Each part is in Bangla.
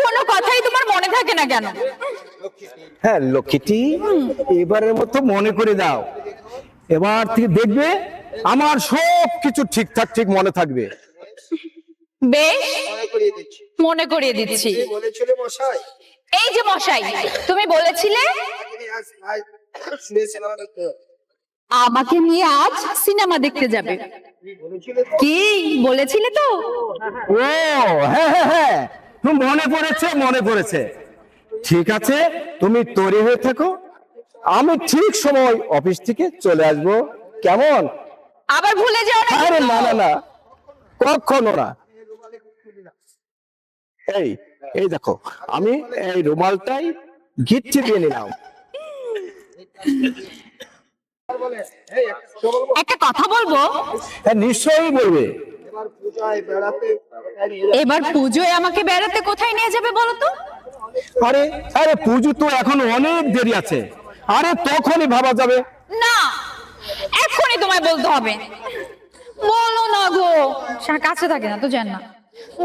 কোনো কথাই তোমার মনে থাকে না কেন? হ্যাঁ লক্ষ্মীটি, এবারের মতো মনে করে দাও। এবার থেকে দেখবে আমার সব কিছু ঠিকঠাক ঠিক মনে থাকবে। বেশ, মনে করিয়ে দিচ্ছি। এই যে মশাই, তুমি বলেছিলে আমাকে নিয়ে আজ সিনেমা দেখতে যাবে। কি বলেছিলে তো? ও হ্যাঁ হ্যাঁ হ্যাঁ, মনে পড়েছে মনে পড়েছে। ঠিক আছে, তুমি তৈরি হয়ে থাকো, আমি ঠিক সময় অফিস থেকে চলে আসবো। কেমন? আবার ভুলে যাও না। আরে না না না, কখনো না। এই এই দেখো, আমি এই রুমালটাই গিট্টি দিয়ে নিলাম। একটা কথা বলবো? হ্যাঁ নিশ্চয়ই বলবে। এবার পুজোয় আমাকে বেড়াতে কোথায় নিয়ে যাবে বলো তো? আরে আরে পুজো তো এখন অনেক দেরি আছে, আরে তখনই ভাবা যাবে। না, এখনই তোমায় বলতে হবে। বলো না গো, কাছে থাকে না তো, জান না।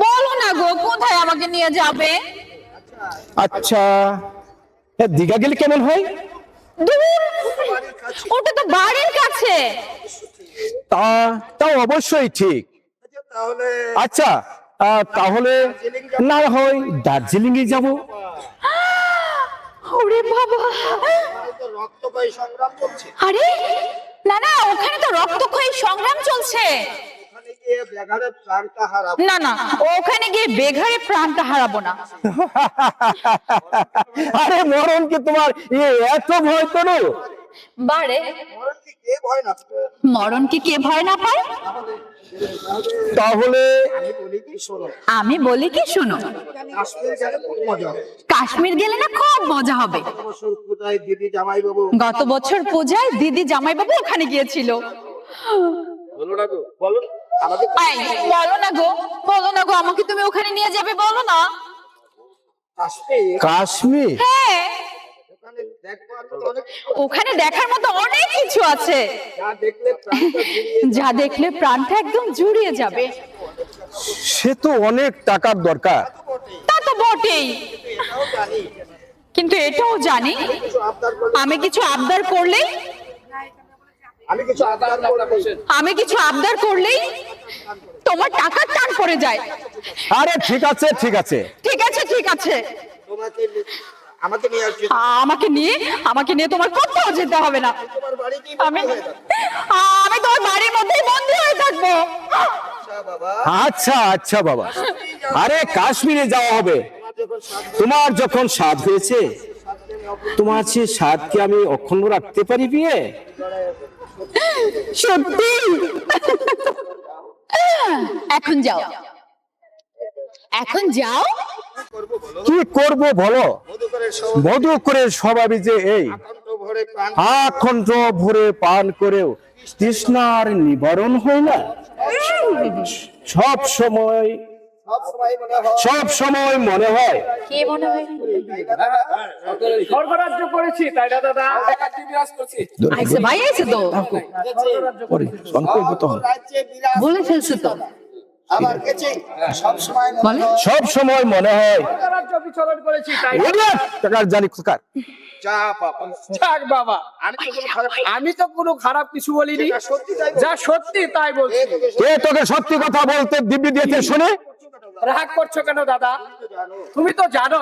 বলো না গো, কোথায় আমাকে নিয়ে যাবে? আচ্ছা, দীঘা গেলে কেমন হয়? দূর, ওটা তো বাড়ির কাছে। তাও অবশ্যই ঠিক। আচ্ছা তাহলে না হয় দার্জিলিং এ যাবো। ওরে বাবা, আরে না না, ওখানে তো রক্তক্ষয়ী সংগ্রাম চলছে। না না, ওখানে গিয়ে বেঘারে প্রাণটা হারাবো না। আরে মরণ কি তোমার এত ভয় করো? বারে, মরণকে কে ভয় না পায়? তাহলে আমি বলি কি, শোনো। কাশ্মীর গেলে না খুব মজা হবে। গত বছর পূজায় দিদি জামাইবাবু ওখানে গিয়েছিল। বলো না গো, বলো না গো, আমাকে তুমি ওখানে নিয়ে যাবে, বলো না। কাশ্মীর? হ্যাঁ, ওখানে দেখার মতো অনেক কিছু আছে, যা দেখলে প্রাণটা একদম জুড়িয়ে যাবে। সে তো অনেক টাকার দরকার। তা তো বটেই, কিন্তু এটাও জানি আমি কিছু আবদার করলেই তোমার টাকার টান পড়ে যায়। আরে ঠিক আছে ঠিক আছে ঠিক আছে ঠিক আছে, আমাকে নিয়ে তোমার কোথাও যেতে হবে না। আমি তোমার বাড়ির মধ্যেই বন্দী হয়ে থাকবো। আচ্ছা আচ্ছা বাবা, আরে কাশ্মীরে যাওয়া হবে। তোমার যখন স্বাদ হয়েছে, তোমার সে স্বাদকে আমি অক্ষুণ্ণ রাখতে পারি বিয়ে? সত্যি? এখন যাও, কি করব বলো? মধুকরের স্বভাবে যে এই আখণ্ড ভরে পান করেও তৃষ্ণার নিবারণ হয় না। সব সময় মনে হয় কি মনে হয়? স্বর্গরাজ্য করেছি, তাই না দাদা? আইসে ভাই, আইসে তো, বলে ফেলছো তো। সব সময় মনে হয় স্বর্গরাজ্য বিচরণ করেছি, তাই না? টাকার জানি খোকার। যাক বাবা, আমি তো কোনো খারাপ কিছু বলিনি, যা সত্যি তাই বলছি। কে তোকে সত্যি কথা বলতে দিব্যি দিয়েছে শুনে? রাগ করছো কেন দাদা? তুমি তো জানো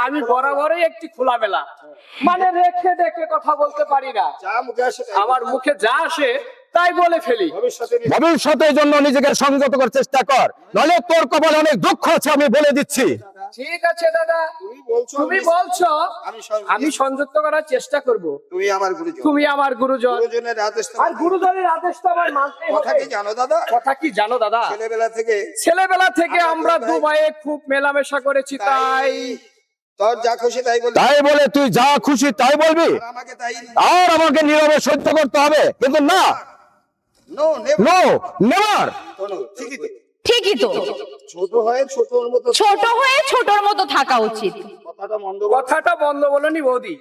আমি বরাবরই একটি খোলামেলা, মানে রেখে দেখে কথা বলতে পারি না। আমার মুখে যা আসে তাই বলে ফেলি। ভবিষ্যতের জন্য নিজেকে সংযত করার চেষ্টা কর, নইলে তোর কপালে অনেক দুঃখ আছে, আমি বলে দিচ্ছি। ঠিক আছে দাদা, তুমি বলছো, আমি সংযুক্ত করার চেষ্টা করব। তুমি আমার গুরুজন, আর গুরুজনের আদেশ তো আমার মানতে হবে। কথা কি জানো দাদা? ছেলেবেলা থেকে আমরা দুবাইয়ে খুব মেলামেশা করেছি, তাই তাই বলে তুই যা খুশি তাই বলবি, আর আমাকে নীরবে সহ্য করতে হবে? কিন্তু না, নো নেভার। ঠিকই তো, ছোট হয়ে ছোটর মতো থাকা উচিত। কথাটা বন্ধ বলনি বৌদি।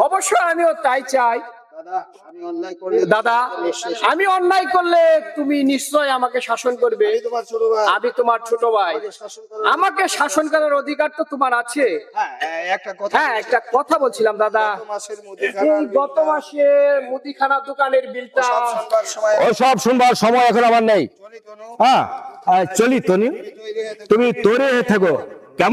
অবশ্য আমিও তাই চাই। দাদা আমি অন্যায় করলে তুমি নিশ্চয় আমাকে শাসন করবে। আমি তোমার ছোট ভাই, আমাকে শাসন করার অধিকার তো তোমার আছে। হ্যাঁ, একটা কথা বলছিলাম দাদা, এই গত মাসের মুদিখানা দোকানের বিলটা ওসব শুনবার সময় এখন আমার নেই। হ্যাঁ, চলি তনি, তুমি তৈরি হয়ে থাকো।